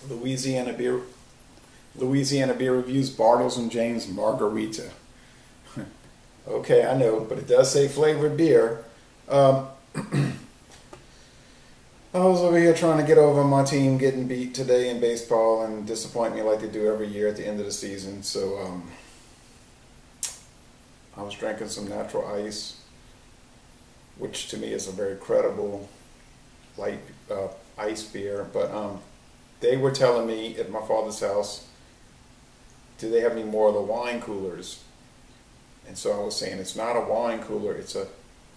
Louisiana beer. Louisiana beer reviews Bartles and James Margarita. Okay, I know, but it does say flavored beer. I was over here trying to get over my team getting beat today in baseball and disappoint me like they do every year at the end of the season. So I was drinking some natural ice, which to me is a very credible light ice beer. But they were telling me at my father's house, do they have any more of the wine coolers? And so I was saying it's not a wine cooler, it's a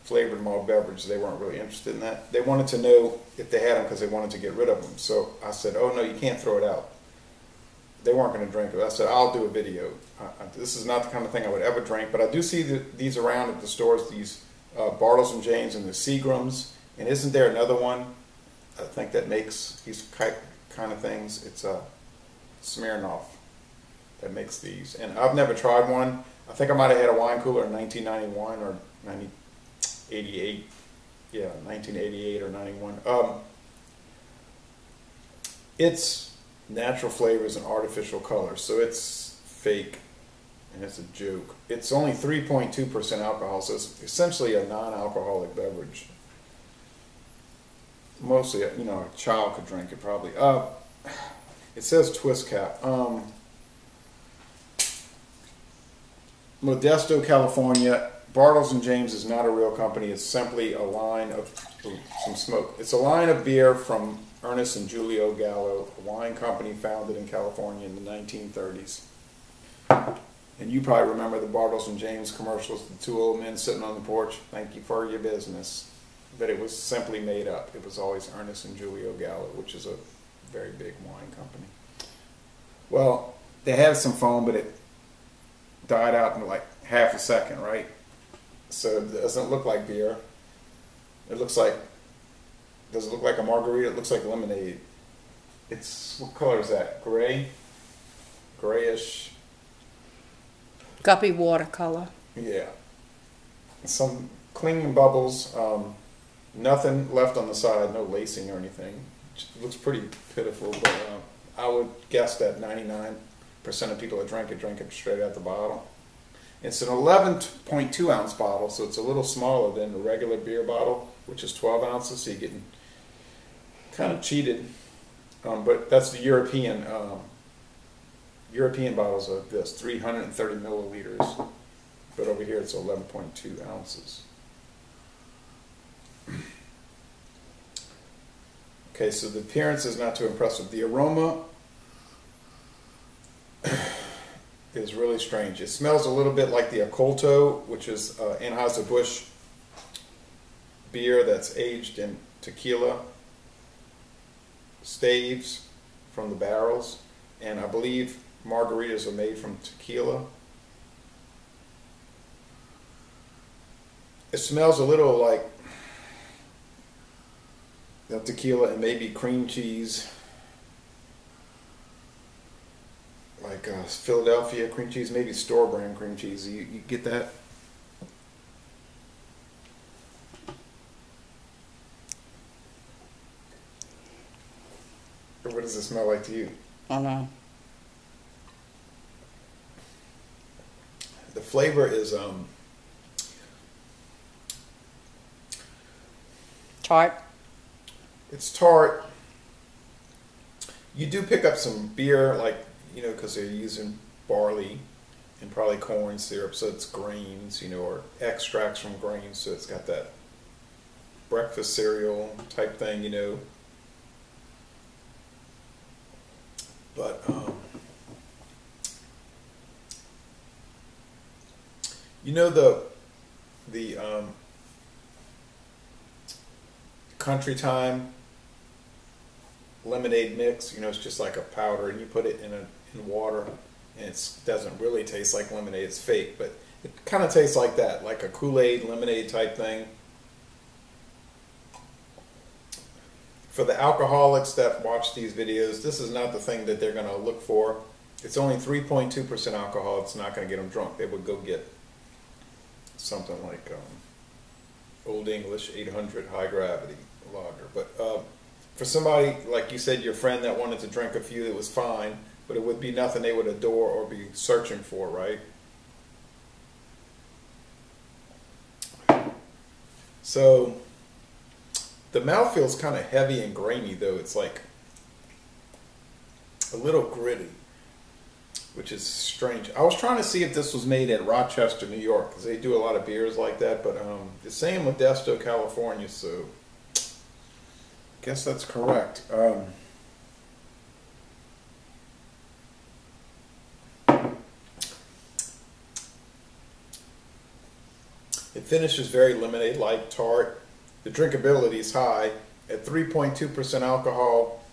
flavored malt beverage. They weren't really interested in that. They wanted to know if they had them because they wanted to get rid of them. So I said, oh no, you can't throw it out. They weren't going to drink it. I said, I'll do a video. This is not the kind of thing I would ever drink, but I do see these around at the stores, these Bartles and James and the Seagrams. And isn't there another one, I think, that makes these kind of things? It's a Smirnoff that makes these. And I've never tried one. I think I might have had a wine cooler in 1991 or 1988. Yeah, 1988 or 91. It's natural flavors and artificial colors, so it's fake and it's a joke. It's only 3.2% alcohol, so it's essentially a non-alcoholic beverage. Mostly, you know, a child could drink it probably. It says twist cap. Modesto, California. Bartles and James is not a real company. It's simply a line of some smoke. It's a line of beer from Ernest and Julio Gallo, a wine company founded in California in the 1930s. And you probably remember the Bartles and James commercials, the two old men sitting on the porch. Thank you for your business. But it was simply made up. It was always Ernest and Julio Gallo, which is a very big wine company. Well, they had some foam, but it died out in like half a second, right? So it doesn't look like beer. It looks like, does it look like a margarita? It looks like lemonade. It's, what color is that? Gray? Grayish? Guppy watercolor. Yeah. Some clinging bubbles. Nothing left on the side, no lacing or anything. It looks pretty pitiful, but I would guess that 99% of people that drink it straight out the bottle. It's an 11.2 ounce bottle, so it's a little smaller than the regular beer bottle, which is 12 ounces, so you're getting kind of cheated. But that's the European bottles of this, 330 milliliters. But over here it's 11.2 ounces. Okay, so the appearance is not too impressive. The aroma is really strange. It smells a little bit like the Oculto, which is Anheuser-Busch beer that's aged in tequila staves from the barrels. And I believe margaritas are made from tequila. It smells a little like the tequila and maybe cream cheese. Like Philadelphia cream cheese, maybe store brand cream cheese. You get that? Or what does it smell like to you? I don't know. The flavor is Tart. it's tart. You do pick up some beer, like, you know, because they're using barley and probably corn syrup, so it's grains, you know, or extracts from grains, so it's got that breakfast cereal type thing, you know. But you know the Country Time lemonade mix, you know, it's just like a powder, and you put it in water, and it doesn't really taste like lemonade, it's fake, but it kind of tastes like that, like a Kool-Aid lemonade type thing. For the alcoholics that watch these videos, this is not the thing that they're going to look for. It's only 3.2% alcohol. It's not going to get them drunk. They would go get something like Old English 800 high gravity lager. But for somebody, like you said, your friend that wanted to drink a few, it was fine, but it would be nothing they would adore or be searching for, right? So the mouth feels kind of heavy and grainy, though. It's like a little gritty, which is strange. I was trying to see if this was made at Rochester, New York, because they do a lot of beers like that, but it's saying Modesto, California, so I guess that's correct. It finishes very lemonade-like, tart. The drinkability is high. At 3.2% alcohol,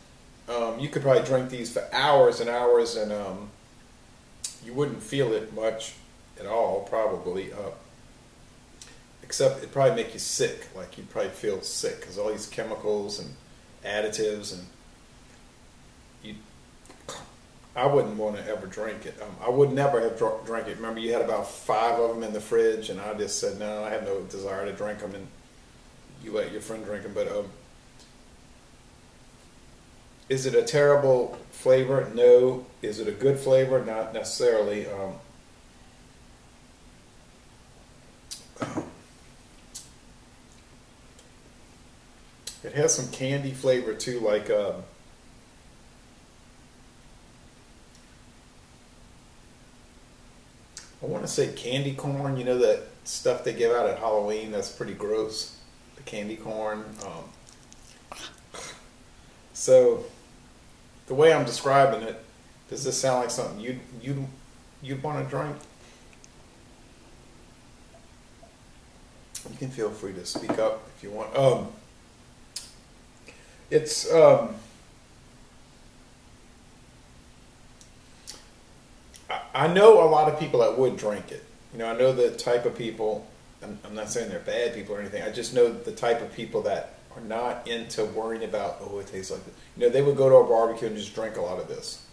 you could probably drink these for hours and hours, and you wouldn't feel it much at all, probably. Except it'd probably make you sick. Like, you'd probably feel sick because all these chemicals and additives, and I wouldn't want to ever drink it. I would never have drank it. Remember, you had about 5 of them in the fridge, and I just said, no, I have no desire to drink them, and you let your friend drink them. But is it a terrible flavor? No. Is it a good flavor? Not necessarily. It has some candy flavor too, like I want to say candy corn. You know that stuff they give out at Halloween? That's pretty gross. The candy corn. So the way I'm describing it, does this sound like something you'd want to drink? You can feel free to speak up if you want. It's I know a lot of people that would drink it. You know, I know the type of people. I'm not saying they're bad people or anything. I just know the type of people that are not into worrying about, oh, it tastes like this. You know, they would go to a barbecue and just drink a lot of this.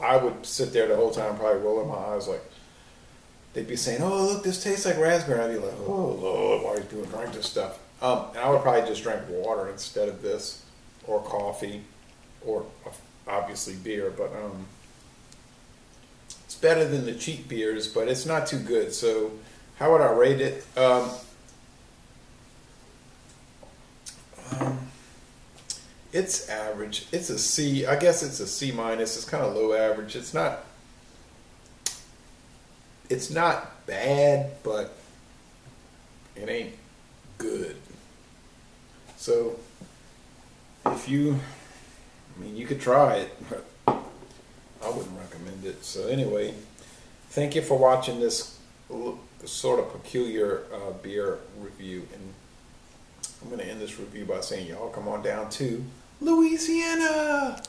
I would sit there the whole time, probably rolling my eyes, like they'd be saying, "Oh, look, this tastes like raspberry." I'd be like, "Oh Lord, why are people drink this stuff?" And I would probably just drink water instead of this, or coffee, or obviously beer. But it's better than the cheap beers, but it's not too good. So, how would I rate it? It's average. It's a C. I guess it's a C minus. It's kind of low average. It's not bad, but it ain't good. So you could try it, but I wouldn't recommend it. So anyway, thank you for watching this sort of peculiar beer review, and I'm going to end this review by saying y'all come on down to Louisiana.